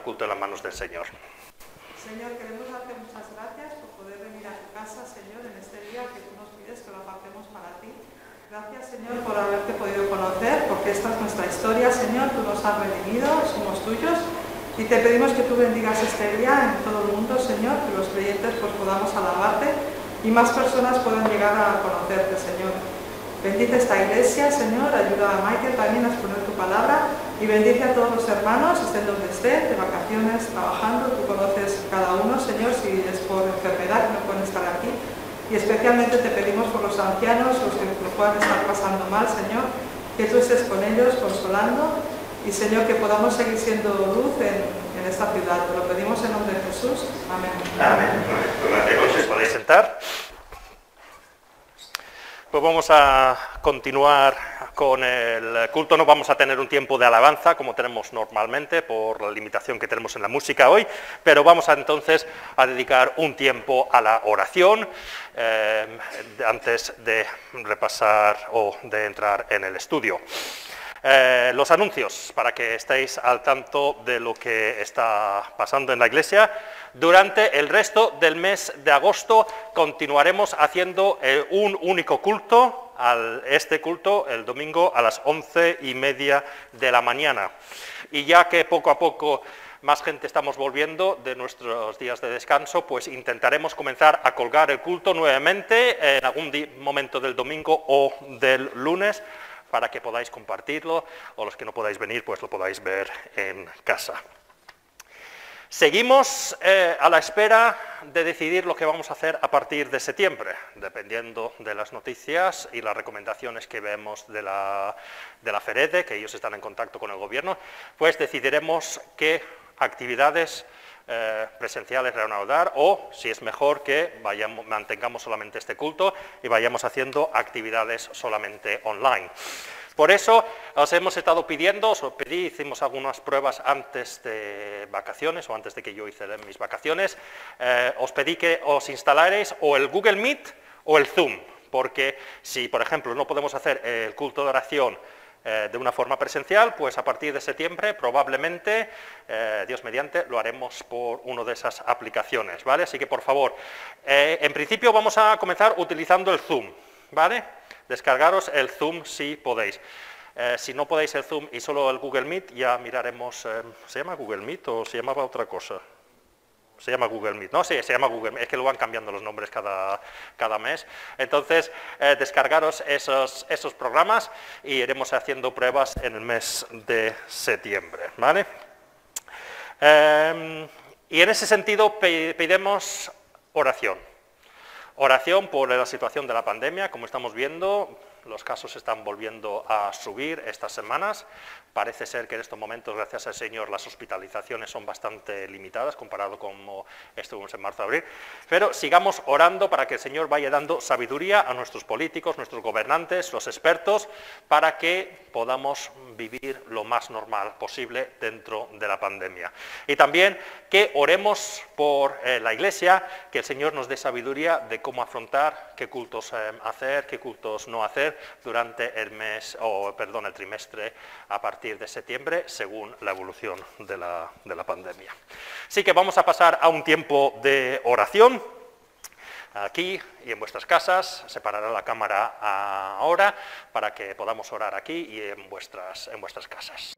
culto en las manos del Señor. Señor, queremos darte muchas gracias por poder venir a tu casa, Señor, en este día que tú nos pides que lo apartemos para ti. Gracias, Señor, por haberte podido conocer, porque esta es nuestra historia, Señor, tú nos has redimido, somos tuyos, y te pedimos que tú bendigas este día en todo el mundo, Señor, que los creyentes pues podamos alabarte y más personas puedan llegar a conocerte, Señor. Bendice esta iglesia, Señor, ayuda a Michael también a exponer tu palabra y bendice a todos los hermanos, estén donde estén, de vacaciones, trabajando, tú conoces cada uno, Señor, si es por enfermedad que no pueden estar aquí. Y especialmente te pedimos por los ancianos, los que lo puedan estar pasando mal, Señor, que tú estés con ellos, consolando, y Señor, que podamos seguir siendo luz en esta ciudad. Te lo pedimos en nombre de Jesús. Amén. Amén. Buenas noches, podéis sentar. Pues vamos a continuar con el culto. No vamos a tener un tiempo de alabanza como tenemos normalmente por la limitación que tenemos en la música hoy, pero vamos entonces a dedicar un tiempo a la oración antes de repasar o de entrar en el estudio. Los anuncios, para que estéis al tanto de lo que está pasando en la iglesia. Durante el resto del mes de agosto continuaremos haciendo un único culto, este culto el domingo a las 11:30 de la mañana. Y ya que poco a poco más gente estamos volviendo de nuestros días de descanso, pues intentaremos comenzar a colgar el culto nuevamente en algún momento del domingo o del lunes, para que podáis compartirlo, o los que no podáis venir, pues lo podáis ver en casa. Seguimos a la espera de decidir lo que vamos a hacer a partir de septiembre, dependiendo de las noticias y las recomendaciones que vemos de la FEREDE, que ellos están en contacto con el gobierno, pues decidiremos qué actividades presenciales reanudar, o si es mejor que mantengamos solamente este culto y vayamos haciendo actividades solamente online. Por eso os hemos estado pidiendo, os pedí, hicimos algunas pruebas antes de vacaciones o antes de que yo hiciera mis vacaciones, os pedí que os instalarais o el Google Meet o el Zoom, porque si por ejemplo no podemos hacer el culto de oración de una forma presencial, pues a partir de septiembre probablemente, Dios mediante, lo haremos por una de esas aplicaciones, ¿vale? Así que por favor, en principio vamos a comenzar utilizando el Zoom, ¿vale? Descargaros el Zoom si podéis. Si no podéis el Zoom y solo el Google Meet, ya miraremos, ¿se llama Google Meet o se llamaba otra cosa? Se llama Google Meet, ¿no? Sí, se llama Google Meet, es que lo van cambiando los nombres cada mes. Entonces, descargaros esos programas y iremos haciendo pruebas en el mes de septiembre, ¿vale? Y en ese sentido pedimos oración. Oración por la situación de la pandemia, como estamos viendo, los casos están volviendo a subir estas semanas. Parece ser que en estos momentos, gracias al Señor, las hospitalizaciones son bastante limitadas comparado con como estuvimos en marzo-abril. Pero sigamos orando para que el Señor vaya dando sabiduría a nuestros políticos, nuestros gobernantes, los expertos, para que podamos vivir lo más normal posible dentro de la pandemia. Y también que oremos por la Iglesia, que el Señor nos dé sabiduría de cómo afrontar, qué cultos hacer, qué cultos no hacer durante el trimestre a partir de septiembre, según la evolución de la pandemia. Así que vamos a pasar a un tiempo de oración. Aquí y en vuestras casas, separaré la cámara ahora para que podamos orar aquí y en vuestras casas.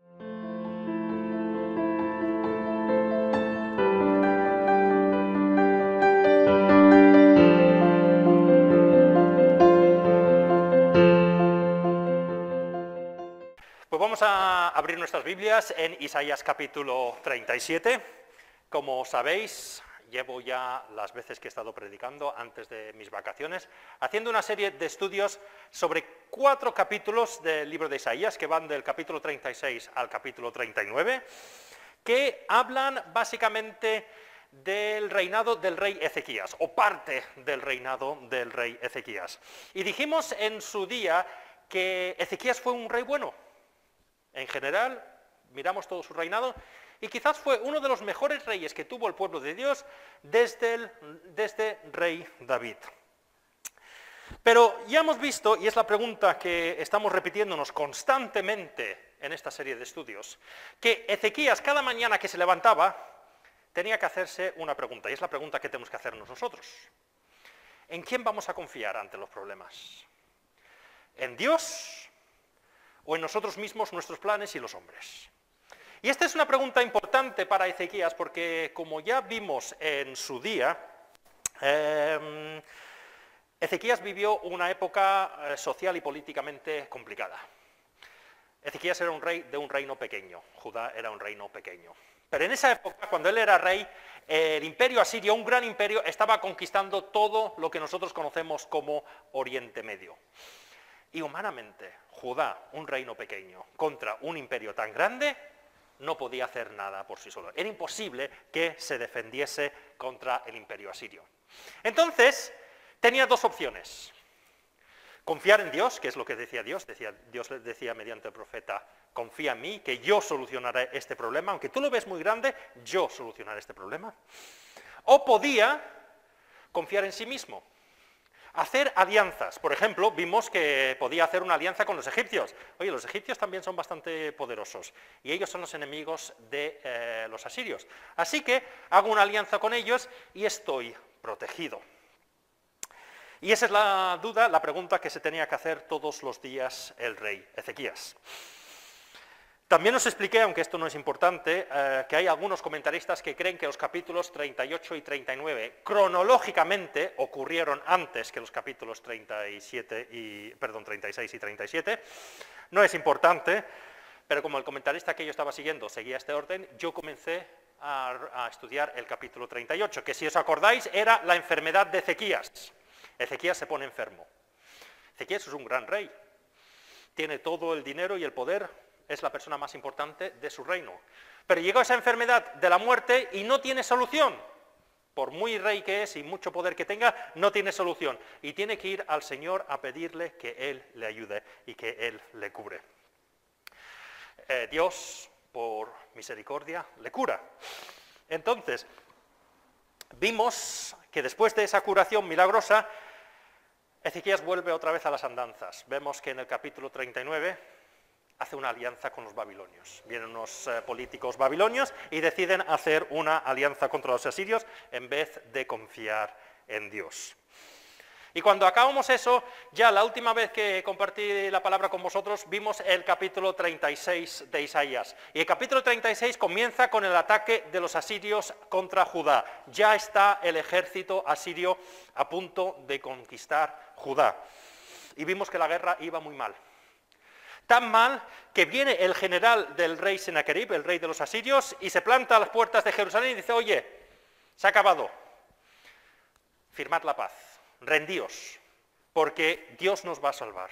Pues vamos a abrir nuestras Biblias en Isaías capítulo 37. Como sabéis, llevo ya las veces que he estado predicando antes de mis vacaciones, haciendo una serie de estudios sobre 4 capítulos del libro de Isaías, que van del capítulo 36 al capítulo 39, que hablan básicamente del reinado del rey Ezequías, o parte del reinado del rey Ezequías. Y dijimos en su día que Ezequías fue un rey bueno. En general, miramos todo su reinado, y quizás fue uno de los mejores reyes que tuvo el pueblo de Dios desde rey David. Pero ya hemos visto, y es la pregunta que estamos repitiéndonos constantemente en esta serie de estudios, que Ezequías cada mañana que se levantaba tenía que hacerse una pregunta, y es la pregunta que tenemos que hacernos nosotros. ¿En quién vamos a confiar ante los problemas? ¿En Dios o en nosotros mismos, nuestros planes y los hombres? Y esta es una pregunta importante para Ezequías porque, como ya vimos en su día, Ezequías vivió una época social y políticamente complicada. Ezequías era un rey de un reino pequeño, Judá era un reino pequeño. Pero en esa época, cuando él era rey, el imperio asirio, un gran imperio, estaba conquistando todo lo que nosotros conocemos como Oriente Medio. Y humanamente, Judá, un reino pequeño, contra un imperio tan grande, no podía hacer nada por sí solo. Era imposible que se defendiese contra el imperio asirio. Entonces, tenía dos opciones. Confiar en Dios, que es lo que decía Dios. Dios le decía mediante el profeta, confía en mí, que yo solucionaré este problema. Aunque tú lo ves muy grande, yo solucionaré este problema. O podía confiar en sí mismo. Hacer alianzas. Por ejemplo, vimos que podía hacer una alianza con los egipcios. Oye, los egipcios también son bastante poderosos y ellos son los enemigos de los asirios. Así que hago una alianza con ellos y estoy protegido. Y esa es la duda, la pregunta que se tenía que hacer todos los días el rey Ezequías. También os expliqué, aunque esto no es importante, que hay algunos comentaristas que creen que los capítulos 38 y 39 cronológicamente ocurrieron antes que los capítulos 36 y 37. No es importante, pero como el comentarista que yo estaba siguiendo seguía este orden, yo comencé a estudiar el capítulo 38, que si os acordáis era la enfermedad de Ezequías. Ezequías se pone enfermo. Ezequías es un gran rey, tiene todo el dinero y el poder, es la persona más importante de su reino. Pero llegó esa enfermedad de la muerte y no tiene solución. Por muy rey que es y mucho poder que tenga, no tiene solución. Y tiene que ir al Señor a pedirle que Él le ayude y que Él le cubre. Dios, por misericordia, le cura. Entonces, vimos que después de esa curación milagrosa, Ezequías vuelve otra vez a las andanzas. Vemos que en el capítulo 39 hace una alianza con los babilonios. Vienen unos políticos babilonios y deciden hacer una alianza contra los asirios en vez de confiar en Dios. Y cuando acabamos eso, ya la última vez que compartí la palabra con vosotros, vimos el capítulo 36 de Isaías. Y el capítulo 36 comienza con el ataque de los asirios contra Judá. Ya está el ejército asirio a punto de conquistar Judá. Y vimos que la guerra iba muy mal. Tan mal que viene el general del rey Sennacherib, el rey de los asirios, y se planta a las puertas de Jerusalén y dice, oye, se ha acabado, firmad la paz, rendíos, porque Dios nos va a salvar.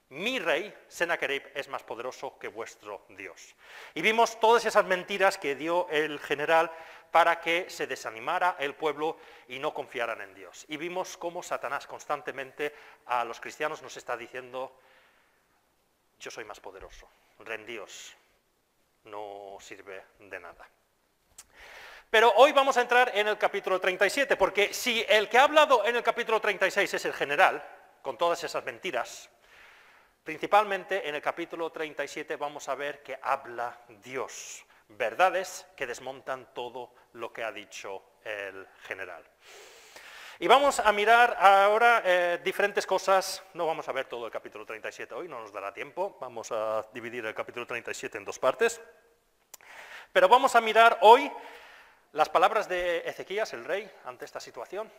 Mi rey, Sennacherib, es más poderoso que vuestro Dios. Y vimos todas esas mentiras que dio el general para que se desanimara el pueblo y no confiaran en Dios. Y vimos cómo Satanás constantemente a los cristianos nos está diciendo, yo soy más poderoso, rendíos, no sirve de nada. Pero hoy vamos a entrar en el capítulo 37, porque si el que ha hablado en el capítulo 36 es el general, con todas esas mentiras, principalmente en el capítulo 37 vamos a ver que habla Dios, verdades que desmontan todo lo que ha dicho el general. Y vamos a mirar ahora diferentes cosas. No vamos a ver todo el capítulo 37 hoy, no nos dará tiempo. Vamos a dividir el capítulo 37 en dos partes. Pero vamos a mirar hoy las palabras de Ezequías, el rey, ante esta situación,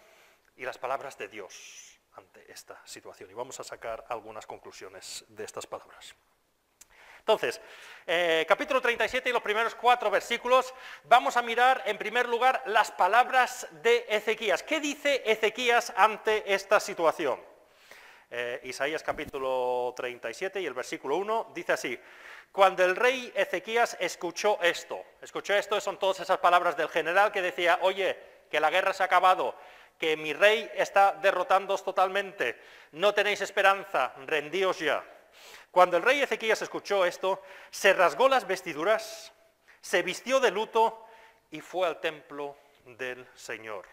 y las palabras de Dios ante esta situación. Y vamos a sacar algunas conclusiones de estas palabras. Entonces, capítulo 37 y los primeros 4 versículos, vamos a mirar en primer lugar las palabras de Ezequías. ¿Qué dice Ezequías ante esta situación? Isaías capítulo 37 y el versículo 1 dice así, cuando el rey Ezequías escuchó esto, son todas esas palabras del general que decía, oye, que la guerra se ha acabado, que mi rey está derrotándoos totalmente, no tenéis esperanza, rendíos ya. Cuando el rey Ezequías escuchó esto, se rasgó las vestiduras, se vistió de luto y fue al templo del Señor.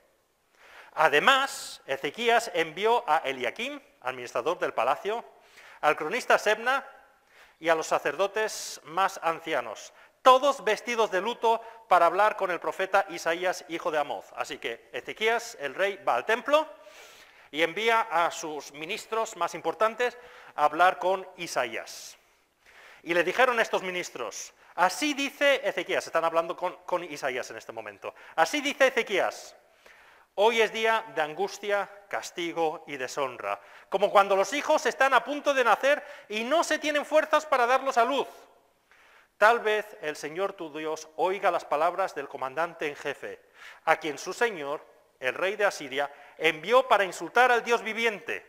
Además, Ezequías envió a Eliaquim, administrador del palacio, al cronista Sebna y a los sacerdotes más ancianos, todos vestidos de luto para hablar con el profeta Isaías, hijo de Amoz. Así que Ezequías, el rey, va al templo y envía a sus ministros más importantes a hablar con Isaías. Y le dijeron estos ministros, así dice Ezequías, están hablando con Isaías en este momento, así dice Ezequías, hoy es día de angustia, castigo y deshonra, como cuando los hijos están a punto de nacer y no se tienen fuerzas para darlos a luz. Tal vez el Señor tu Dios oiga las palabras del comandante en jefe, a quien su señor, el rey de Asiria, envió para insultar al Dios viviente.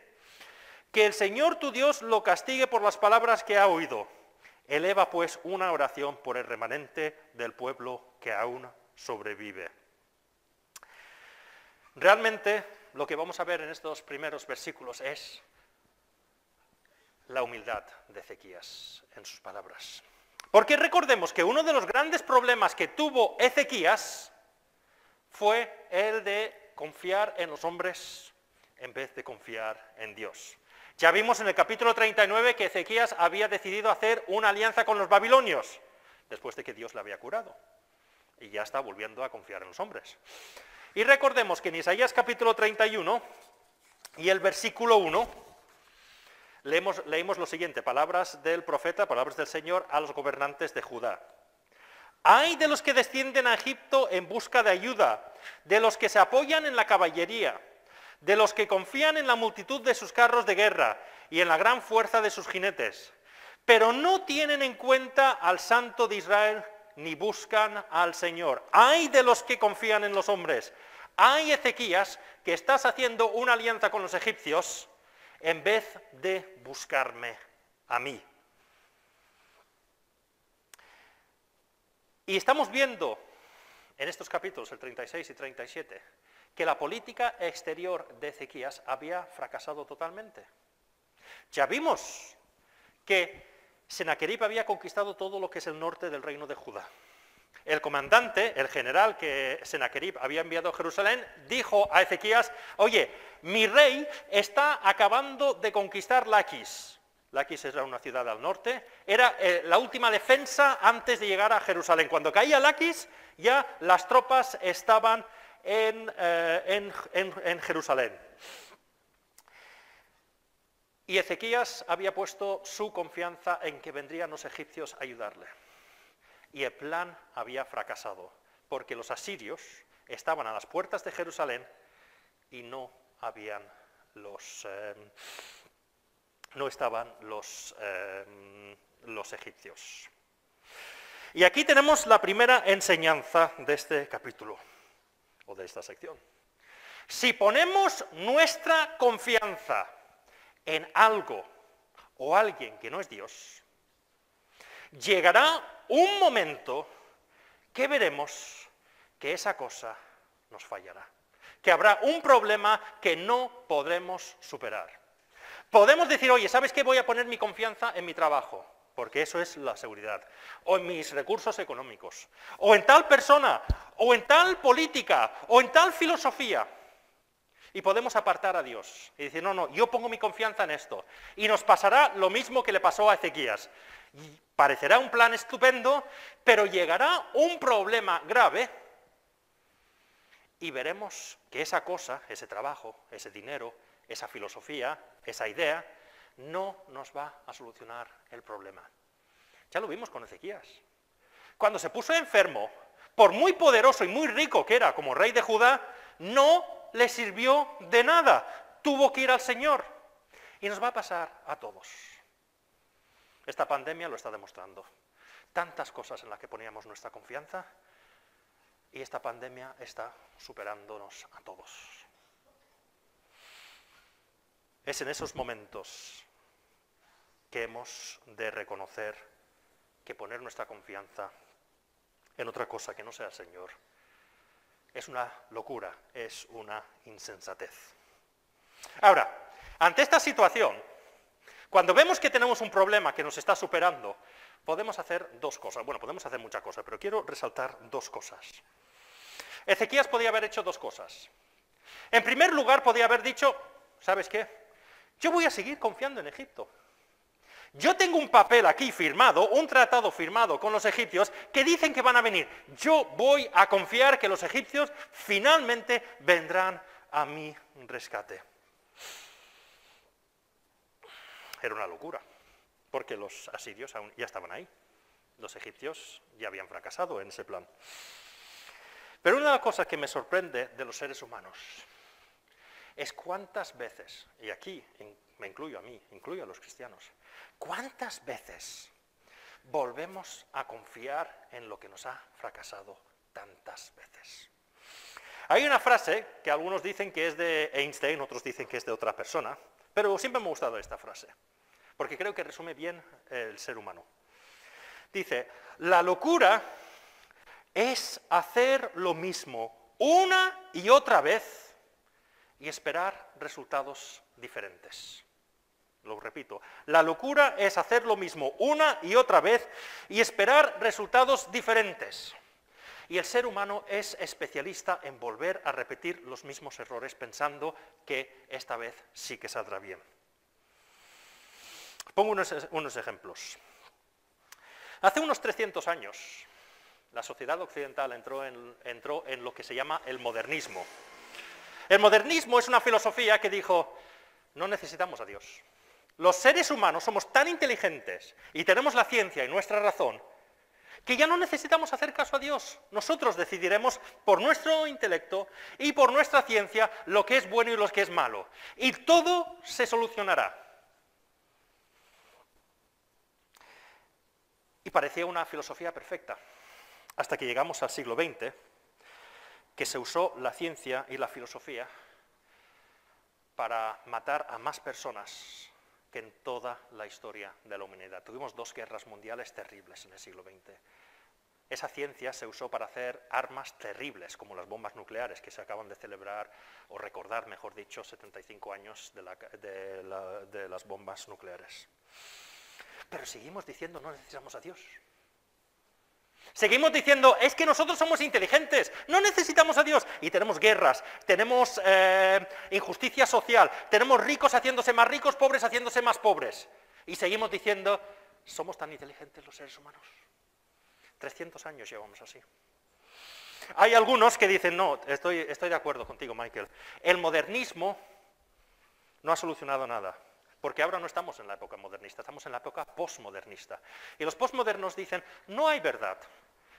Que el Señor tu Dios lo castigue por las palabras que ha oído. Eleva pues una oración por el remanente del pueblo que aún sobrevive. Realmente lo que vamos a ver en estos primeros versículos es la humildad de Ezequías en sus palabras. Porque recordemos que uno de los grandes problemas que tuvo Ezequías fue el de confiar en los hombres en vez de confiar en Dios. Ya vimos en el capítulo 39 que Ezequías había decidido hacer una alianza con los babilonios, después de que Dios le había curado. Y ya está volviendo a confiar en los hombres. Y recordemos que en Isaías capítulo 31 y el versículo 1, leímos lo siguiente, palabras del profeta, palabras del Señor a los gobernantes de Judá. ¡Ay de los que descienden a Egipto en busca de ayuda, de los que se apoyan en la caballería, de los que confían en la multitud de sus carros de guerra y en la gran fuerza de sus jinetes, pero no tienen en cuenta al Santo de Israel ni buscan al Señor! ¡Ay de los que confían en los hombres! ¡Ay, Ezequías, que estás haciendo una alianza con los egipcios en vez de buscarme a mí! Y estamos viendo en estos capítulos, el 36 y 37, que la política exterior de Ezequías había fracasado totalmente. Ya vimos que Sennacherib había conquistado todo lo que es el norte del reino de Judá. El comandante, el general que Sennacherib había enviado a Jerusalén, dijo a Ezequías, oye, mi rey está acabando de conquistar Laquis. Laquis era una ciudad al norte, era la última defensa antes de llegar a Jerusalén. Cuando caía Laquis, ya las tropas estaban en Jerusalén. Y Ezequías había puesto su confianza en que vendrían los egipcios a ayudarle. Y el plan había fracasado, porque los asirios estaban a las puertas de Jerusalén y no estaban los egipcios. Y aquí tenemos la primera enseñanza de este capítulo, o de esta sección. Si ponemos nuestra confianza en algo o alguien que no es Dios, llegará un momento que veremos que esa cosa nos fallará, que habrá un problema que no podremos superar. Podemos decir, oye, ¿sabes qué? Voy a poner mi confianza en mi trabajo, porque eso es la seguridad, o en mis recursos económicos, o en tal persona, o en tal política, o en tal filosofía. Y podemos apartar a Dios y decir, no, yo pongo mi confianza en esto. Y nos pasará lo mismo que le pasó a Ezequías. Y parecerá un plan estupendo, pero llegará un problema grave y veremos que esa cosa, ese trabajo, ese dinero, esa filosofía, esa idea, no nos va a solucionar el problema. Ya lo vimos con Ezequías. Cuando se puso enfermo, por muy poderoso y muy rico que era como rey de Judá, no le sirvió de nada. Tuvo que ir al Señor. Y nos va a pasar a todos. Esta pandemia lo está demostrando. Tantas cosas en las que poníamos nuestra confianza y esta pandemia está superándonos a todos. Es en esos momentos que hemos de reconocer que poner nuestra confianza en otra cosa que no sea el Señor es una locura, es una insensatez. Ahora, ante esta situación, cuando vemos que tenemos un problema que nos está superando, podemos hacer dos cosas. Bueno, podemos hacer muchas cosas, pero quiero resaltar dos cosas. Ezequías podía haber hecho dos cosas. En primer lugar, podía haber dicho, ¿sabes qué? Yo voy a seguir confiando en Egipto. Yo tengo un papel aquí firmado, un tratado firmado con los egipcios que dicen que van a venir. Yo voy a confiar que los egipcios finalmente vendrán a mi rescate. Era una locura, porque los asirios aún ya estaban ahí. Los egipcios ya habían fracasado en ese plan. Pero una cosa que me sorprende de los seres humanos es cuántas veces, y aquí me incluyo a mí, incluyo a los cristianos, cuántas veces volvemos a confiar en lo que nos ha fracasado tantas veces. Hay una frase que algunos dicen que es de Einstein, otros dicen que es de otra persona, pero siempre me ha gustado esta frase, porque creo que resume bien el ser humano. Dice, la locura es hacer lo mismo una y otra vez y esperar resultados diferentes. Lo repito, la locura es hacer lo mismo una y otra vez y esperar resultados diferentes. Y el ser humano es especialista en volver a repetir los mismos errores pensando que esta vez sí que saldrá bien. Pongo unos ejemplos. Hace unos 300 años, la sociedad occidental entró en lo que se llama el modernismo. El modernismo es una filosofía que dijo, no necesitamos a Dios. Los seres humanos somos tan inteligentes y tenemos la ciencia y nuestra razón que ya no necesitamos hacer caso a Dios. Nosotros decidiremos por nuestro intelecto y por nuestra ciencia lo que es bueno y lo que es malo. Y todo se solucionará. Y parecía una filosofía perfecta, hasta que llegamos al siglo XX, que se usó la ciencia y la filosofía para matar a más personas que en toda la historia de la humanidad. Tuvimos 2 guerras mundiales terribles en el siglo XX. Esa ciencia se usó para hacer armas terribles, como las bombas nucleares, que se acaban de celebrar, o recordar, mejor dicho, 75 años de las bombas nucleares. Pero seguimos diciendo, no necesitamos a Dios. Seguimos diciendo, es que nosotros somos inteligentes, no necesitamos a Dios. Y tenemos guerras, tenemos injusticia social, tenemos ricos haciéndose más ricos, pobres haciéndose más pobres. Y seguimos diciendo, somos tan inteligentes los seres humanos. 300 años llevamos así. Hay algunos que dicen, no, estoy de acuerdo contigo, Michael. El modernismo no ha solucionado nada. Porque ahora no estamos en la época modernista, estamos en la época postmodernista. Y los postmodernos dicen, no hay verdad.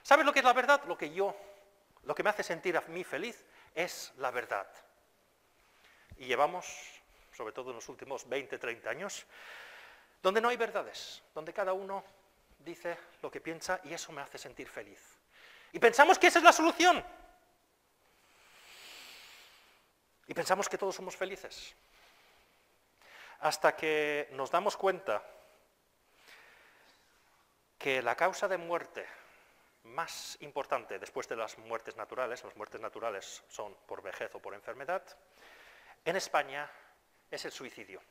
¿Sabes lo que es la verdad? Lo que me hace sentir a mí feliz es la verdad. Y llevamos, sobre todo en los últimos 20, 30 años, donde no hay verdades, donde cada uno dice lo que piensa y eso me hace sentir feliz. Y pensamos que esa es la solución. Y pensamos que todos somos felices. Hasta que nos damos cuenta que la causa de muerte más importante después de las muertes naturales son por vejez o por enfermedad, en España es el suicidio.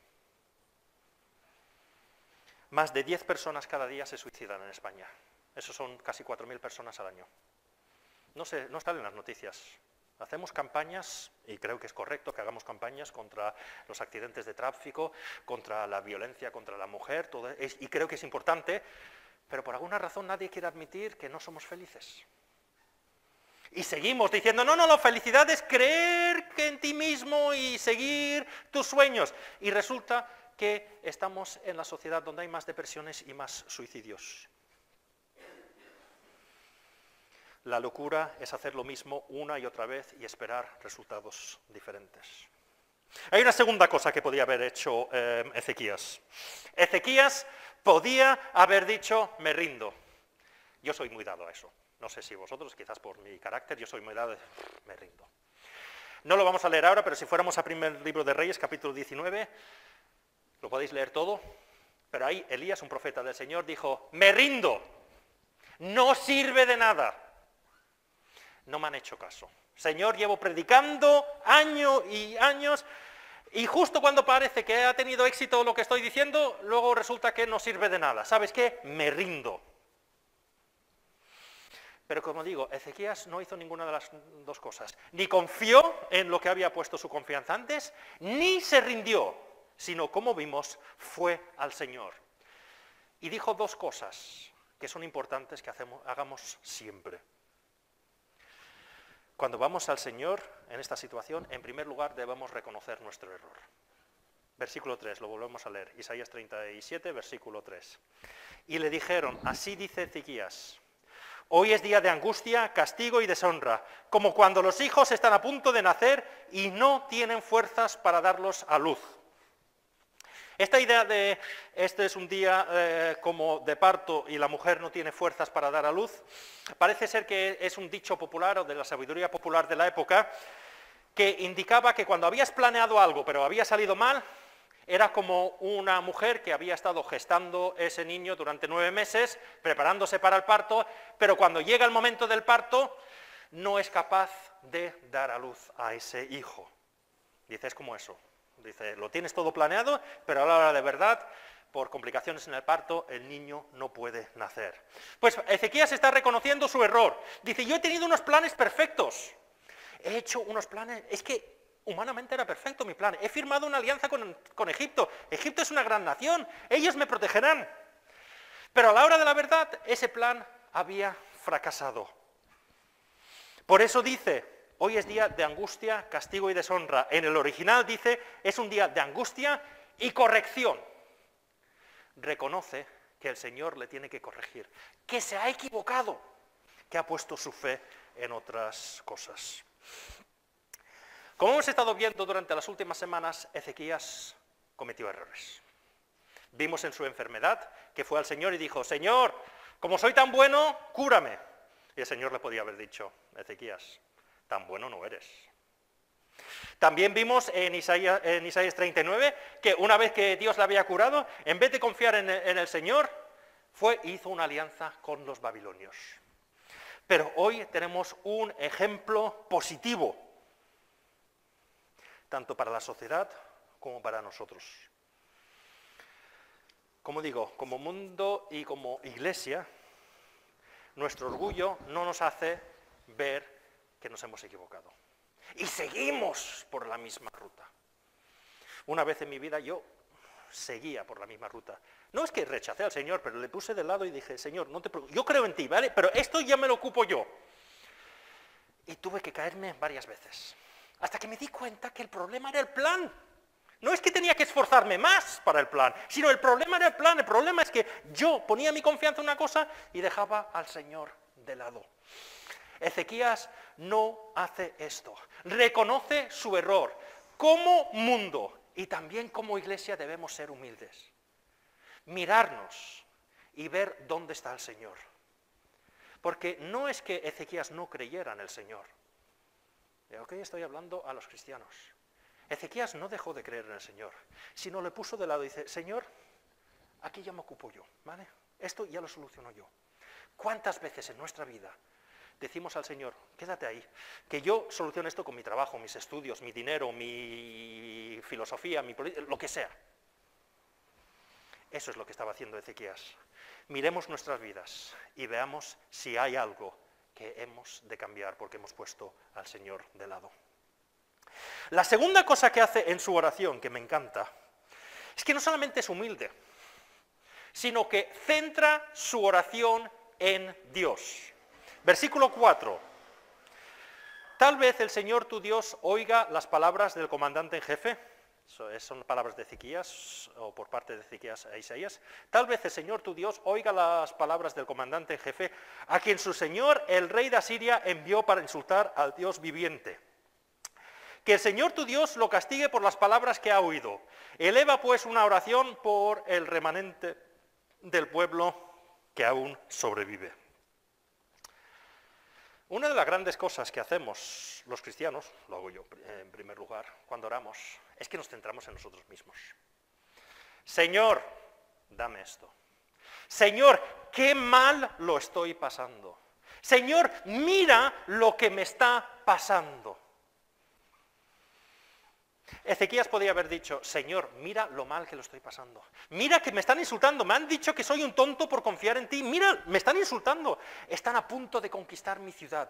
Más de 10 personas cada día se suicidan en España. Eso son casi 4.000 personas al año. No salen las noticias. Hacemos campañas, y creo que es correcto que hagamos campañas contra los accidentes de tráfico, contra la violencia contra la mujer, y creo que es importante, pero por alguna razón nadie quiere admitir que no somos felices. Y seguimos diciendo, no, la felicidad es creer en ti mismo y seguir tus sueños. Y resulta que estamos en la sociedad donde hay más depresiones y más suicidios. La locura es hacer lo mismo una y otra vez y esperar resultados diferentes. Hay una segunda cosa que podía haber hecho Ezequías. Ezequías podía haber dicho, me rindo. Yo soy muy dado a eso. No sé si vosotros, quizás por mi carácter, yo soy muy dado a me rindo. No lo vamos a leer ahora, pero si fuéramos al primer libro de Reyes, capítulo 19, lo podéis leer todo, pero ahí Elías, un profeta del Señor, dijo, me rindo, no sirve de nada. No me han hecho caso. Señor, llevo predicando años y años, y justo cuando parece que ha tenido éxito lo que estoy diciendo, luego resulta que no sirve de nada. ¿Sabes qué? Me rindo. Pero como digo, Ezequías no hizo ninguna de las dos cosas. Ni confió en lo que había puesto su confianza antes, ni se rindió, sino, como vimos, fue al Señor. Y dijo dos cosas que son importantes que hagamos siempre. Cuando vamos al Señor en esta situación, en primer lugar debemos reconocer nuestro error. Versículo 3, lo volvemos a leer, Isaías 37, versículo 3. Y le dijeron, así dice Ezequías, hoy es día de angustia, castigo y deshonra, como cuando los hijos están a punto de nacer y no tienen fuerzas para darlos a luz. Esta idea de este es un día como de parto y la mujer no tiene fuerzas para dar a luz, parece ser que es un dicho popular o de la sabiduría popular de la época, que indicaba que cuando habías planeado algo pero había salido mal, era como una mujer que había estado gestando ese niño durante 9 meses, preparándose para el parto, pero cuando llega el momento del parto, no es capaz de dar a luz a ese hijo. Dice, es como eso. Dice, lo tienes todo planeado, pero a la hora de verdad, por complicaciones en el parto, el niño no puede nacer. Pues Ezequías está reconociendo su error. Dice, yo he tenido unos planes perfectos. He hecho unos planes, es que humanamente era perfecto mi plan. He firmado una alianza con Egipto. Egipto es una gran nación, ellos me protegerán. Pero a la hora de la verdad, ese plan había fracasado. Por eso dice, hoy es día de angustia, castigo y deshonra. En el original dice, es un día de angustia y corrección. Reconoce que el Señor le tiene que corregir, que se ha equivocado, que ha puesto su fe en otras cosas. Como hemos estado viendo durante las últimas semanas, Ezequías cometió errores. Vimos en su enfermedad que fue al Señor y dijo, Señor, como soy tan bueno, cúrame. Y el Señor le podía haber dicho, Ezequías, tan bueno no eres. También vimos en Isaías 39 que una vez que Dios le había curado, en vez de confiar en el Señor, hizo una alianza con los babilonios. Pero hoy tenemos un ejemplo positivo, tanto para la sociedad como para nosotros. Como digo, como mundo y como iglesia, nuestro orgullo no nos hace ver que nos hemos equivocado. Y seguimos por la misma ruta. Una vez en mi vida yo seguía por la misma ruta. No es que rechacé al Señor, pero le puse de lado y dije, Señor, no te preocupes, yo creo en ti, ¿vale? Pero esto ya me lo ocupo yo. Y tuve que caerme varias veces. Hasta que me di cuenta que el problema era el plan. No es que tenía que esforzarme más para el plan, sino el problema era el plan. El problema es que yo ponía mi confianza en una cosa y dejaba al Señor de lado. Ezequías no hace esto. Reconoce su error. Como mundo y también como iglesia debemos ser humildes. Mirarnos y ver dónde está el Señor. Porque no es que Ezequías no creyera en el Señor. Ok, estoy hablando a los cristianos. Ezequías no dejó de creer en el Señor, sino le puso de lado y dice, Señor, aquí ya me ocupo yo, ¿vale? Esto ya lo soluciono yo. ¿Cuántas veces en nuestra vida decimos al Señor, quédate ahí, que yo soluciono esto con mi trabajo, mis estudios, mi dinero, mi filosofía, lo que sea? Eso es lo que estaba haciendo Ezequías. Miremos nuestras vidas y veamos si hay algo que hemos de cambiar porque hemos puesto al Señor de lado. La segunda cosa que hace en su oración, que me encanta, es que no solamente es humilde, sino que centra su oración en Dios. Versículo 4. Tal vez el Señor tu Dios oiga las palabras del comandante en jefe, son palabras de Ezequías, o por parte de Ezequías a Isaías. Tal vez el Señor tu Dios oiga las palabras del comandante en jefe, a quien su señor, el rey de Asiria, envió para insultar al Dios viviente. Que el Señor tu Dios lo castigue por las palabras que ha oído. Eleva pues una oración por el remanente del pueblo que aún sobrevive. Una de las grandes cosas que hacemos los cristianos, lo hago yo en primer lugar, cuando oramos, es que nos centramos en nosotros mismos. Señor, dame esto. Señor, qué mal lo estoy pasando. Señor, mira lo que me está pasando. Ezequías podía haber dicho, Señor, mira lo mal que lo estoy pasando. Mira que me están insultando, me han dicho que soy un tonto por confiar en ti. Mira, me están insultando. Están a punto de conquistar mi ciudad.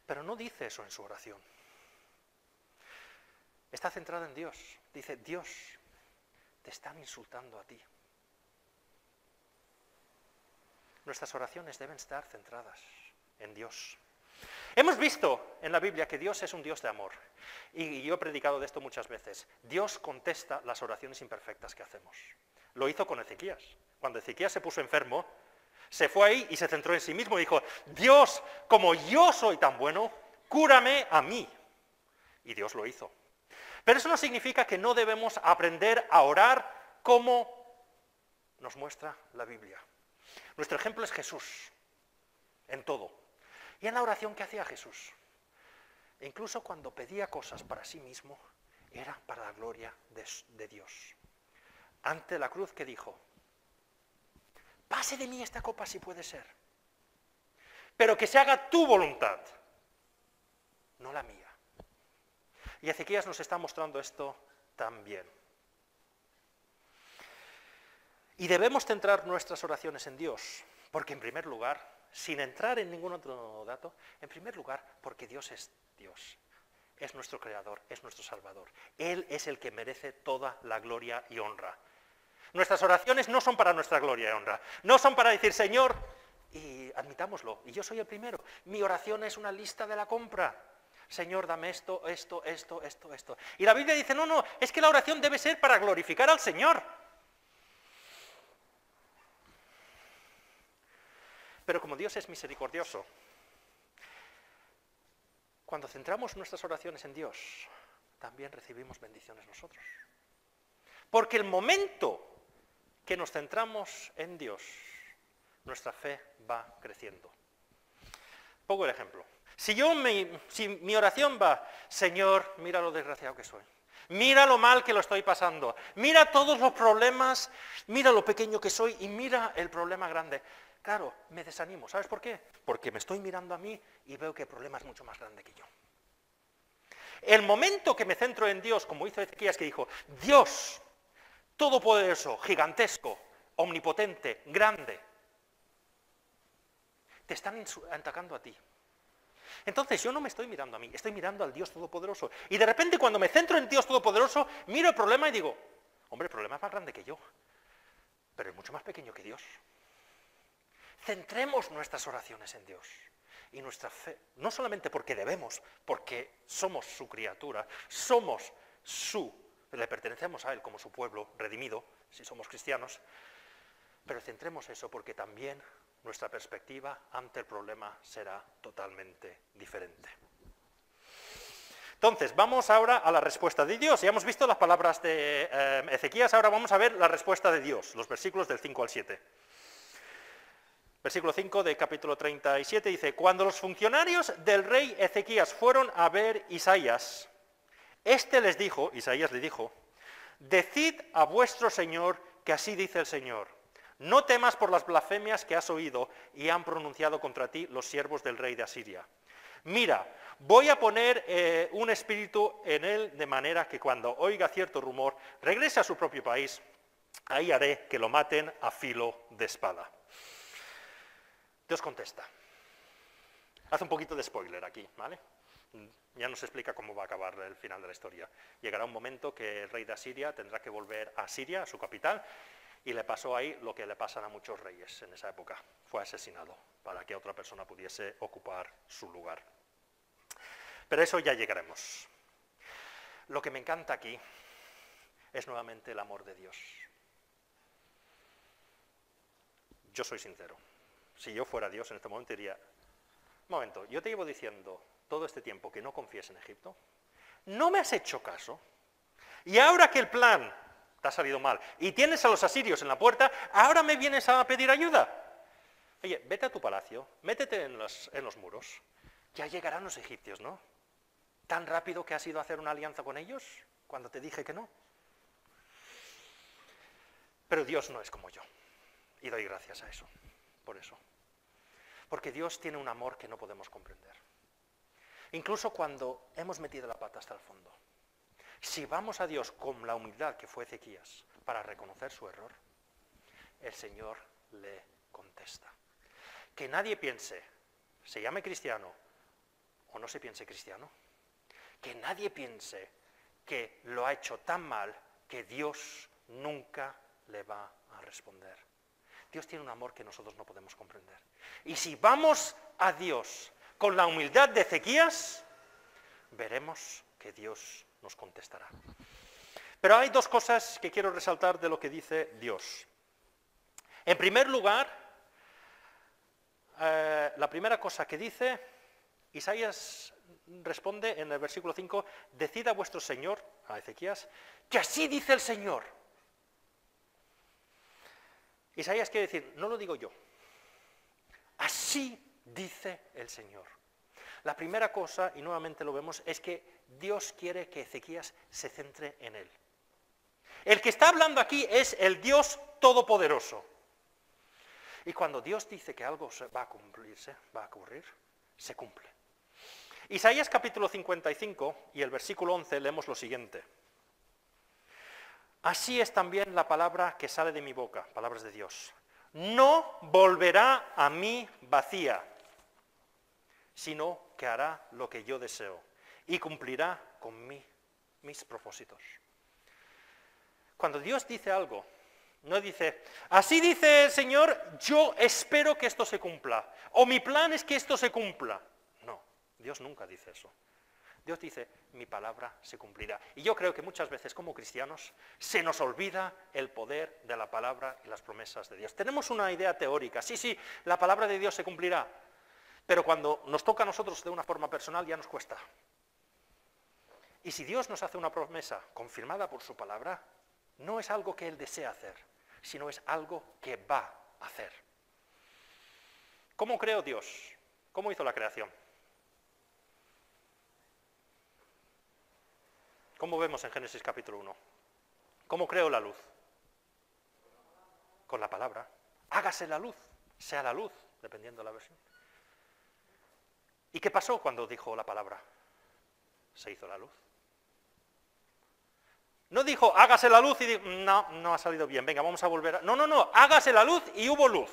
Pero no dice eso en su oración. Está centrado en Dios. Dice, Dios, te están insultando a ti. Nuestras oraciones deben estar centradas en Dios. Hemos visto en la Biblia que Dios es un Dios de amor. Y yo he predicado de esto muchas veces. Dios contesta las oraciones imperfectas que hacemos. Lo hizo con Ezequías. Cuando Ezequías se puso enfermo, se fue ahí y se centró en sí mismo y dijo, Dios, como yo soy tan bueno, cúrame a mí. Y Dios lo hizo. Pero eso no significa que no debemos aprender a orar como nos muestra la Biblia. Nuestro ejemplo es Jesús, en todo. Y en la oración que hacía Jesús. E incluso cuando pedía cosas para sí mismo, era para la gloria de Dios. Ante la cruz, ¿qué dijo? Pase de mí esta copa si puede ser, pero que se haga tu voluntad, no la mía. Y Ezequías nos está mostrando esto también. Y debemos centrar nuestras oraciones en Dios, porque en primer lugar, sin entrar en ningún otro dato, en primer lugar, porque Dios es Dios, es nuestro Creador, es nuestro Salvador. Él es el que merece toda la gloria y honra. Nuestras oraciones no son para nuestra gloria y honra, no son para decir, Señor, y admitámoslo, y yo soy el primero, mi oración es una lista de la compra. Señor, dame esto. Y la Biblia dice, no, es que la oración debe ser para glorificar al Señor. Pero como Dios es misericordioso, cuando centramos nuestras oraciones en Dios, también recibimos bendiciones nosotros. Porque el momento que nos centramos en Dios, nuestra fe va creciendo. Pongo el ejemplo. Si mi oración va, Señor, mira lo desgraciado que soy, mira lo mal que lo estoy pasando, mira todos los problemas, mira lo pequeño que soy y mira el problema grande. Claro, me desanimo. ¿Sabes por qué? Porque me estoy mirando a mí y veo que el problema es mucho más grande que yo. El momento que me centro en Dios, como hizo Ezequías, que dijo, Dios, todopoderoso, gigantesco, omnipotente, grande, te están atacando a ti. Entonces yo no me estoy mirando a mí, estoy mirando al Dios Todopoderoso. Y de repente cuando me centro en Dios Todopoderoso, miro el problema y digo, hombre, el problema es más grande que yo, pero es mucho más pequeño que Dios. Centremos nuestras oraciones en Dios y nuestra fe, no solamente porque debemos, porque somos su criatura, le pertenecemos a Él como su pueblo redimido, si somos cristianos, pero centremos eso porque también nuestra perspectiva ante el problema será totalmente diferente. Entonces, vamos ahora a la respuesta de Dios. Ya hemos visto las palabras de Ezequías, ahora vamos a ver la respuesta de Dios, los versículos del 5 al 7. Versículo 5 de capítulo 37 dice, cuando los funcionarios del rey Ezequías fueron a ver Isaías, les dijo, Isaías le dijo, decid a vuestro señor que así dice el Señor, no temas por las blasfemias que has oído y han pronunciado contra ti los siervos del rey de Asiria. Mira, voy a poner un espíritu en él de manera que cuando oiga cierto rumor, regrese a su propio país, ahí haré que lo maten a filo de espada. Dios contesta. Hace un poquito de spoiler aquí, ¿vale? Ya nos explica cómo va a acabar el final de la historia. Llegará un momento que el rey de Asiria tendrá que volver a Siria, a su capital, y le pasó ahí lo que le pasan a muchos reyes en esa época. Fue asesinado para que otra persona pudiese ocupar su lugar. Pero eso ya llegaremos. Lo que me encanta aquí es nuevamente el amor de Dios. Yo soy sincero. Si yo fuera Dios en este momento diría, un momento, yo te llevo diciendo todo este tiempo que no confíes en Egipto, no me has hecho caso, y ahora que el plan te ha salido mal, y tienes a los asirios en la puerta, ahora me vienes a pedir ayuda. Oye, vete a tu palacio, métete en los muros, ya llegarán los egipcios, ¿no? ¿Tan rápido que has ido a hacer una alianza con ellos cuando te dije que no? Pero Dios no es como yo, y doy gracias a eso, por eso. Porque Dios tiene un amor que no podemos comprender. Incluso cuando hemos metido la pata hasta el fondo. Si vamos a Dios con la humildad que fue Ezequías para reconocer su error, el Señor le contesta. Que nadie piense, se llame cristiano o no se piense cristiano, que nadie piense que lo ha hecho tan mal que Dios nunca le va a responder. Dios tiene un amor que nosotros no podemos comprender. Y si vamos a Dios con la humildad de Ezequías, veremos que Dios nos contestará. Pero hay dos cosas que quiero resaltar de lo que dice Dios. En primer lugar, la primera cosa que dice, Isaías responde en el versículo 5, decid a vuestro Señor, a Ezequías, que así dice el Señor. Isaías quiere decir, no lo digo yo, así dice el Señor. La primera cosa, y nuevamente lo vemos, es que Dios quiere que Ezequías se centre en Él. El que está hablando aquí es el Dios Todopoderoso. Y cuando Dios dice que algo va a cumplirse, va a ocurrir, se cumple. Isaías capítulo 55 y el versículo 11 leemos lo siguiente. Así es también la palabra que sale de mi boca, palabras de Dios. No volverá a mí vacía, sino que hará lo que yo deseo y cumplirá con mis propósitos. Cuando Dios dice algo, no dice, así dice el Señor, yo espero que esto se cumpla, o mi plan es que esto se cumpla. No, Dios nunca dice eso. Dios dice, mi palabra se cumplirá. Y yo creo que muchas veces como cristianos se nos olvida el poder de la palabra y las promesas de Dios. Tenemos una idea teórica, sí, la palabra de Dios se cumplirá, pero cuando nos toca a nosotros de una forma personal ya nos cuesta. Y si Dios nos hace una promesa confirmada por su palabra, no es algo que Él desea hacer, sino es algo que va a hacer. ¿Cómo creó Dios? ¿Cómo hizo la creación? ¿Cómo vemos en Génesis capítulo 1? ¿Cómo creó la luz? Con la palabra. Hágase la luz, sea la luz, dependiendo de la versión. ¿Y qué pasó cuando dijo la palabra? Se hizo la luz. No dijo, hágase la luz y dijo, no ha salido bien, venga, vamos a volver a... No, hágase la luz y hubo luz.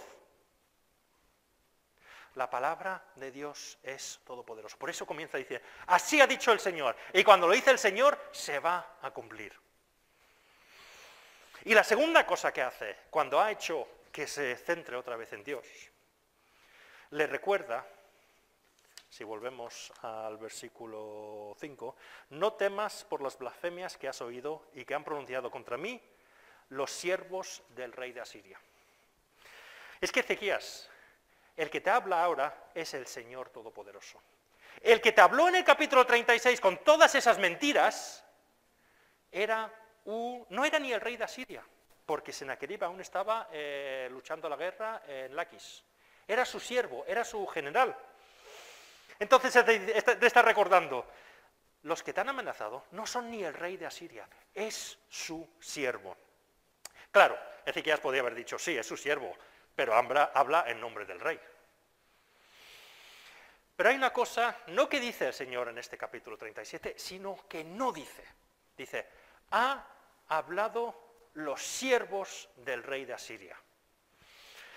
La palabra de Dios es todopoderosa. Por eso comienza a decir, así ha dicho el Señor. Y cuando lo dice el Señor, se va a cumplir. Y la segunda cosa que hace, cuando ha hecho que se centre otra vez en Dios, le recuerda, si volvemos al versículo 5, no temas por las blasfemias que has oído y que han pronunciado contra mí los siervos del rey de Asiria. Es que Ezequías, el que te habla ahora es el Señor Todopoderoso. El que te habló en el capítulo 36 con todas esas mentiras no era ni el rey de Asiria, porque Sennacherib aún estaba luchando la guerra en Laquis. Era su siervo, era su general. Entonces te está recordando, los que te han amenazado no son ni el rey de Asiria, es su siervo. Claro, Ezequías podía haber dicho, sí, es su siervo, pero habla en nombre del rey. Pero hay una cosa, no que dice el Señor en este capítulo 37, sino que no dice. Dice, ha hablado los siervos del rey de Asiria.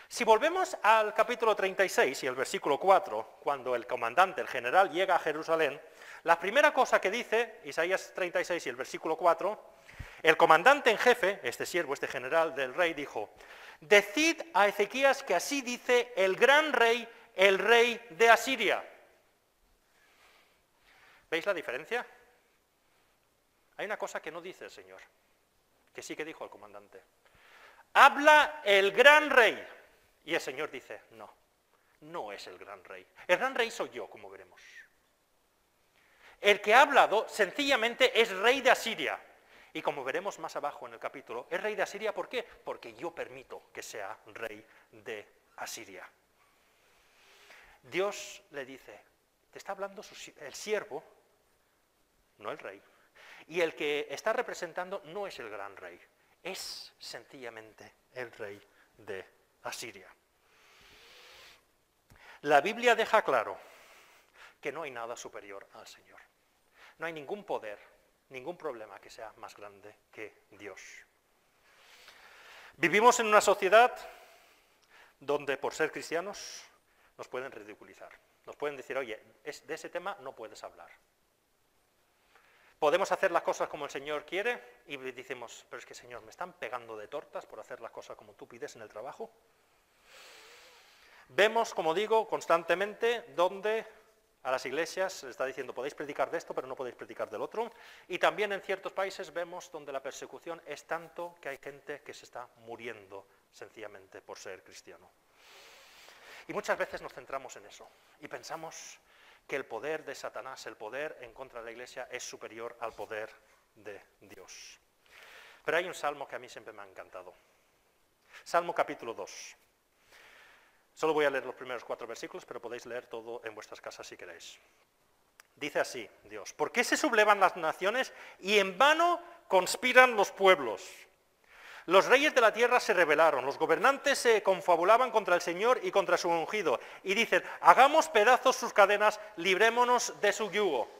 Si volvemos al capítulo 36 y el versículo 4, cuando el comandante, el general, llega a Jerusalén, la primera cosa que dice, Isaías 36 y el versículo 4, el comandante en jefe, este siervo, este general del rey, dijo, decid a Ezequías que así dice el gran rey, el rey de Asiria. ¿Veis la diferencia? Hay una cosa que no dice el Señor, que sí que dijo el comandante. Habla el gran rey. Y el Señor dice, no es el gran rey. El gran rey soy yo, como veremos. El que ha hablado sencillamente es rey de Asiria. Y como veremos más abajo en el capítulo, es rey de Asiria, ¿por qué? Porque yo permito que sea rey de Asiria. Dios le dice, te está hablando el siervo, no el rey. Y el que está representando no es el gran rey, es sencillamente el rey de Asiria. La Biblia deja claro que no hay nada superior al Señor. No hay ningún poder, ningún problema que sea más grande que Dios. Vivimos en una sociedad donde por ser cristianos nos pueden ridiculizar. Nos pueden decir, oye, de ese tema no puedes hablar. Podemos hacer las cosas como el Señor quiere y decimos, pero es que Señor, me están pegando de tortas por hacer las cosas como tú pides en el trabajo. Vemos, como digo, constantemente donde a las iglesias les está diciendo podéis predicar de esto, pero no podéis predicar del otro. Y también en ciertos países vemos donde la persecución es tanto que hay gente que se está muriendo sencillamente por ser cristiano. Y muchas veces nos centramos en eso y pensamos que el poder de Satanás, el poder en contra de la iglesia, es superior al poder de Dios. Pero hay un salmo que a mí siempre me ha encantado. Salmo capítulo 2. Solo voy a leer los primeros 4 versículos, pero podéis leer todo en vuestras casas si queréis. Dice así Dios: ¿por qué se sublevan las naciones y en vano conspiran los pueblos? Los reyes de la tierra se rebelaron, los gobernantes se confabulaban contra el Señor y contra su ungido, y dicen, hagamos pedazos sus cadenas, librémonos de su yugo.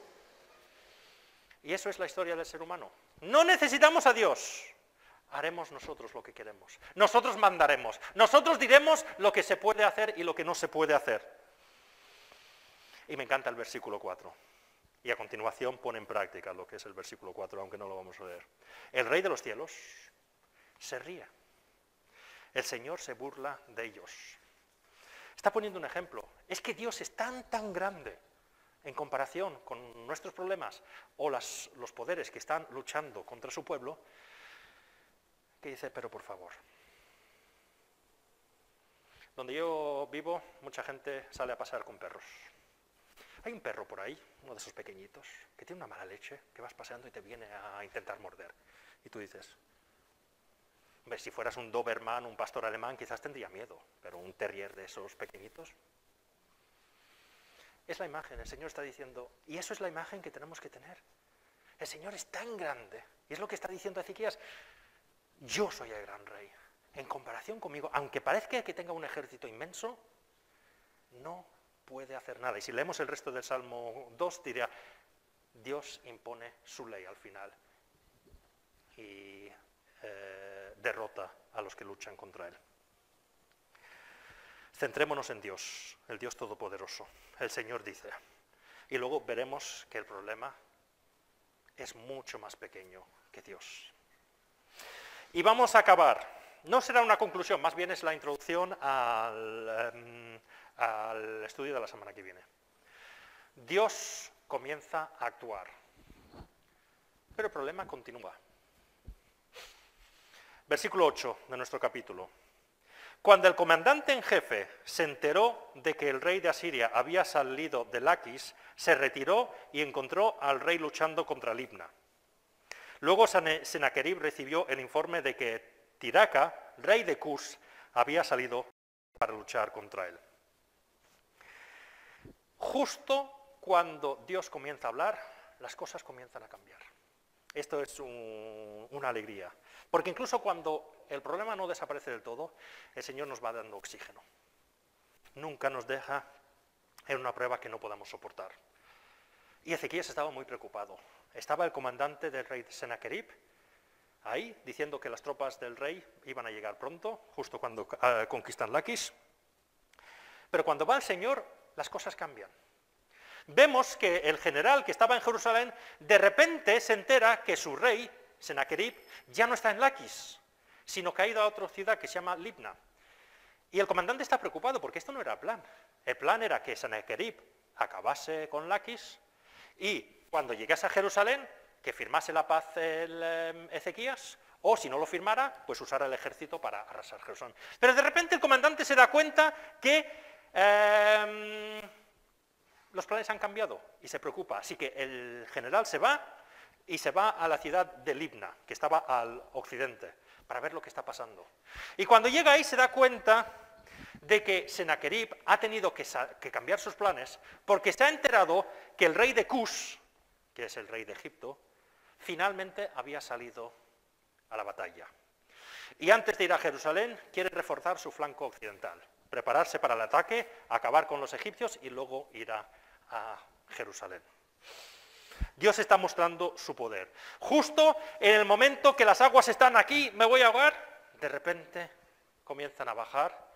Y eso es la historia del ser humano. No necesitamos a Dios, haremos nosotros lo que queremos. Nosotros mandaremos, nosotros diremos lo que se puede hacer y lo que no se puede hacer. Y me encanta el versículo 4. Y a continuación pone en práctica lo que es el versículo 4, aunque no lo vamos a leer. El Rey de los cielos se ríe. El Señor se burla de ellos. Está poniendo un ejemplo. Es que Dios es tan grande en comparación con nuestros problemas o los poderes que están luchando contra su pueblo, que dice, pero por favor. Donde yo vivo, mucha gente sale a pasear con perros. Hay un perro por ahí, uno de esos pequeñitos, que tiene una mala leche, que vas paseando y te viene a intentar morder. Y tú dices, hombre, si fueras un Doberman, un pastor alemán, quizás tendría miedo, pero un terrier de esos pequeñitos. Es la imagen, el Señor está diciendo, y eso es la imagen que tenemos que tener. El Señor es tan grande, y es lo que está diciendo Ezequías, yo soy el gran rey. En comparación conmigo, aunque parezca que tenga un ejército inmenso, no puede hacer nada. Y si leemos el resto del Salmo 2, diría, Dios impone su ley al final y derrota a los que luchan contra él. Centrémonos en Dios, el Dios Todopoderoso. El Señor dice, y luego veremos que el problema es mucho más pequeño que Dios. Y vamos a acabar. No será una conclusión, más bien es la introducción al estudio de la semana que viene. Dios comienza a actuar, pero el problema continúa. Versículo 8 de nuestro capítulo. Cuando el comandante en jefe se enteró de que el rey de Asiria había salido de Laquis, se retiró y encontró al rey luchando contra Libna. Luego Sennacherib recibió el informe de que Tiraca, rey de Cus, había salido para luchar contra él. Justo cuando Dios comienza a hablar, las cosas comienzan a cambiar. Esto es una alegría, porque incluso cuando el problema no desaparece del todo, el Señor nos va dando oxígeno. Nunca nos deja en una prueba que no podamos soportar. Y Ezequías estaba muy preocupado. Estaba el comandante del rey Sennacherib ahí, diciendo que las tropas del rey iban a llegar pronto, justo cuando conquistan Laquis. Pero cuando va el Señor, las cosas cambian. Vemos que el general que estaba en Jerusalén, de repente se entera que su rey, Sennacherib, ya no está en Laquis, sino que ha ido a otra ciudad que se llama Libna. Y el comandante está preocupado porque esto no era el plan. El plan era que Sennacherib acabase con Laquis y cuando llegase a Jerusalén, que firmase la paz el Ezequías, o si no lo firmara, pues usara el ejército para arrasar Jerusalén. Pero de repente el comandante se da cuenta que los planes han cambiado y se preocupa. Así que el general se va y se va a la ciudad de Libna, que estaba al occidente, para ver lo que está pasando. Y cuando llega ahí se da cuenta de que Sennacherib ha tenido que cambiar sus planes porque se ha enterado que el rey de Cus, que es el rey de Egipto, finalmente había salido a la batalla. Y antes de ir a Jerusalén, quiere reforzar su flanco occidental, prepararse para el ataque, acabar con los egipcios y luego ir a Jerusalén. Dios está mostrando su poder. Justo en el momento que las aguas están aquí, me voy a ahogar, de repente comienzan a bajar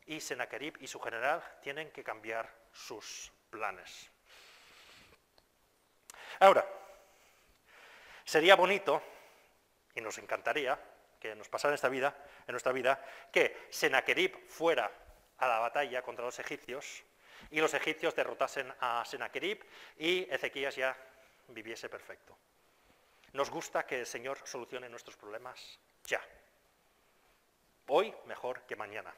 y Sennacherib y su general tienen que cambiar sus planes. Ahora, sería bonito, y nos encantaría, que nos pasara en nuestra vida, que Sennacherib fuera a la batalla contra los egipcios y los egipcios derrotasen a Sennacherib y Ezequías ya viviese perfecto. Nos gusta que el Señor solucione nuestros problemas ya. Hoy mejor que mañana.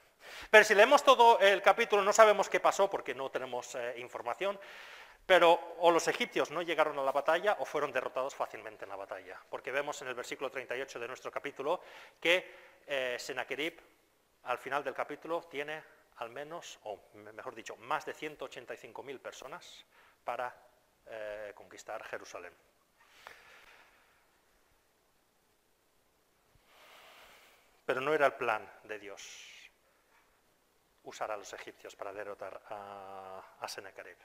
Pero si leemos todo el capítulo no sabemos qué pasó porque no tenemos información, pero o los egipcios no llegaron a la batalla o fueron derrotados fácilmente en la batalla. Porque vemos en el versículo 38 de nuestro capítulo que Sennacherib al final del capítulo tiene al menos, o mejor dicho, más de 185.000 personas para conquistar Jerusalén. Pero no era el plan de Dios usar a los egipcios para derrotar a Sennacherib.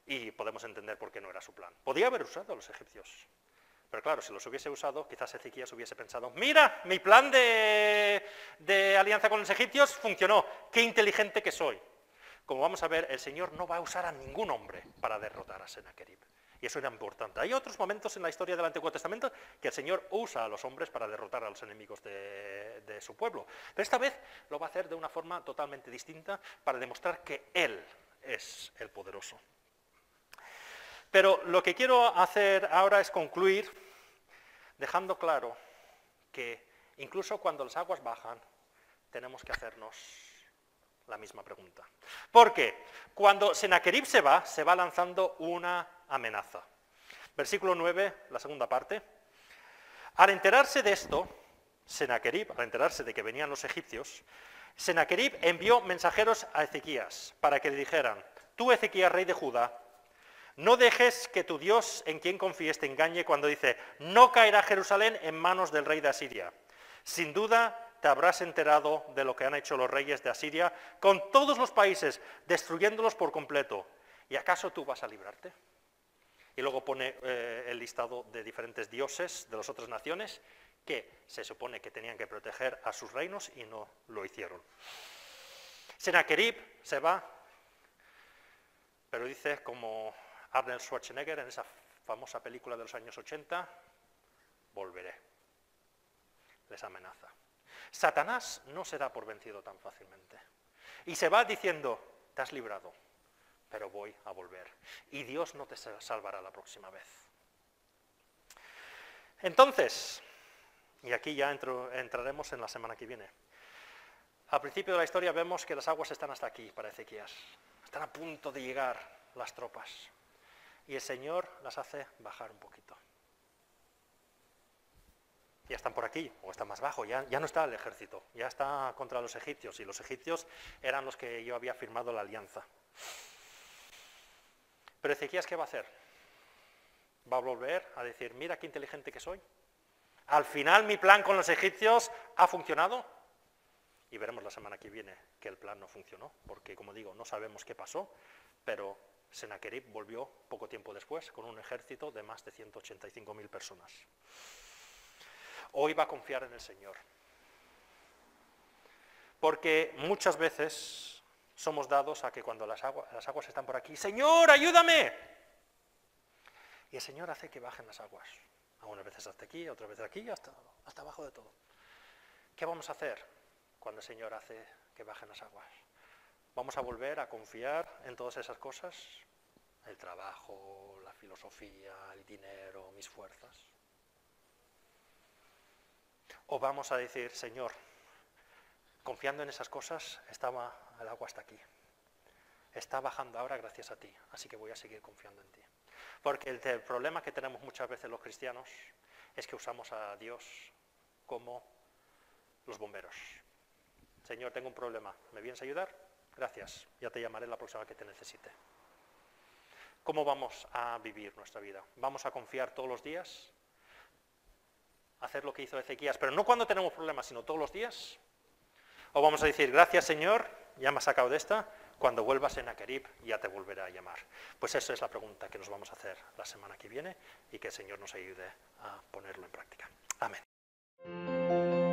Y podemos entender por qué no era su plan. Podía haber usado a los egipcios. Pero claro, si los hubiese usado, quizás Ezequías hubiese pensado, mira, mi plan de alianza con los egipcios funcionó, qué inteligente que soy. Como vamos a ver, el Señor no va a usar a ningún hombre para derrotar a Sennacherib. Y eso era importante. Hay otros momentos en la historia del Antiguo Testamento que el Señor usa a los hombres para derrotar a los enemigos de su pueblo. Pero esta vez lo va a hacer de una forma totalmente distinta para demostrar que Él es el poderoso. Pero lo que quiero hacer ahora es concluir dejando claro que incluso cuando las aguas bajan, tenemos que hacernos la misma pregunta. Porque cuando Sennacherib se va lanzando una amenaza. Versículo 9, la segunda parte. Al enterarse de esto, Sennacherib, al enterarse de que venían los egipcios, Sennacherib envió mensajeros a Ezequías para que le dijeran, tú Ezequías, rey de Judá, no dejes que tu Dios en quien confíes te engañe cuando dice, no caerá Jerusalén en manos del rey de Asiria. Sin duda te habrás enterado de lo que han hecho los reyes de Asiria con todos los países, destruyéndolos por completo. ¿Y acaso tú vas a librarte? Y luego pone el listado de diferentes dioses de las otras naciones que se supone que tenían que proteger a sus reinos y no lo hicieron. Sennacherib se va, pero dice como Arnold Schwarzenegger en esa famosa película de los años 80, volveré. Les amenaza. Satanás no se da por vencido tan fácilmente. Y se va diciendo, te has librado, pero voy a volver. Y Dios no te salvará la próxima vez. Entonces, y aquí ya entraremos en la semana que viene. Al principio de la historia vemos que las aguas están hasta aquí para Ezequías. Están a punto de llegar las tropas. Y el Señor las hace bajar un poquito. Ya están por aquí, o están más bajo, ya no está el ejército, ya está contra los egipcios, y los egipcios eran los que yo había firmado la alianza. Pero Ezequías, ¿qué va a hacer? ¿Va a volver a decir, mira qué inteligente que soy? ¿Al final mi plan con los egipcios ha funcionado? Y veremos la semana que viene que el plan no funcionó, porque como digo, no sabemos qué pasó, pero Sennacherib volvió poco tiempo después con un ejército de más de 185.000 personas. Hoy va a confiar en el Señor. Porque muchas veces somos dados a que cuando las aguas están por aquí, ¡Señor, ayúdame! Y el Señor hace que bajen las aguas. Algunas veces hasta aquí, otras veces aquí, hasta abajo de todo. ¿Qué vamos a hacer cuando el Señor hace que bajen las aguas? ¿Vamos a volver a confiar en todas esas cosas? El trabajo, la filosofía, el dinero, mis fuerzas. ¿O vamos a decir, Señor, confiando en esas cosas, el agua está aquí. Está bajando ahora gracias a ti, así que voy a seguir confiando en ti. Porque el problema que tenemos muchas veces los cristianos es que usamos a Dios como los bomberos. Señor, tengo un problema, ¿me vienes a ayudar? Gracias, ya te llamaré la próxima que te necesite. ¿Cómo vamos a vivir nuestra vida? ¿Vamos a confiar todos los días? ¿Hacer lo que hizo Ezequías, pero no cuando tenemos problemas, sino todos los días? ¿O vamos a decir, gracias Señor, ya me has sacado de esta, cuando vuelvas a Sennacherib ya te volveré a llamar? Pues esa es la pregunta que nos vamos a hacer la semana que viene y que el Señor nos ayude a ponerlo en práctica. Amén.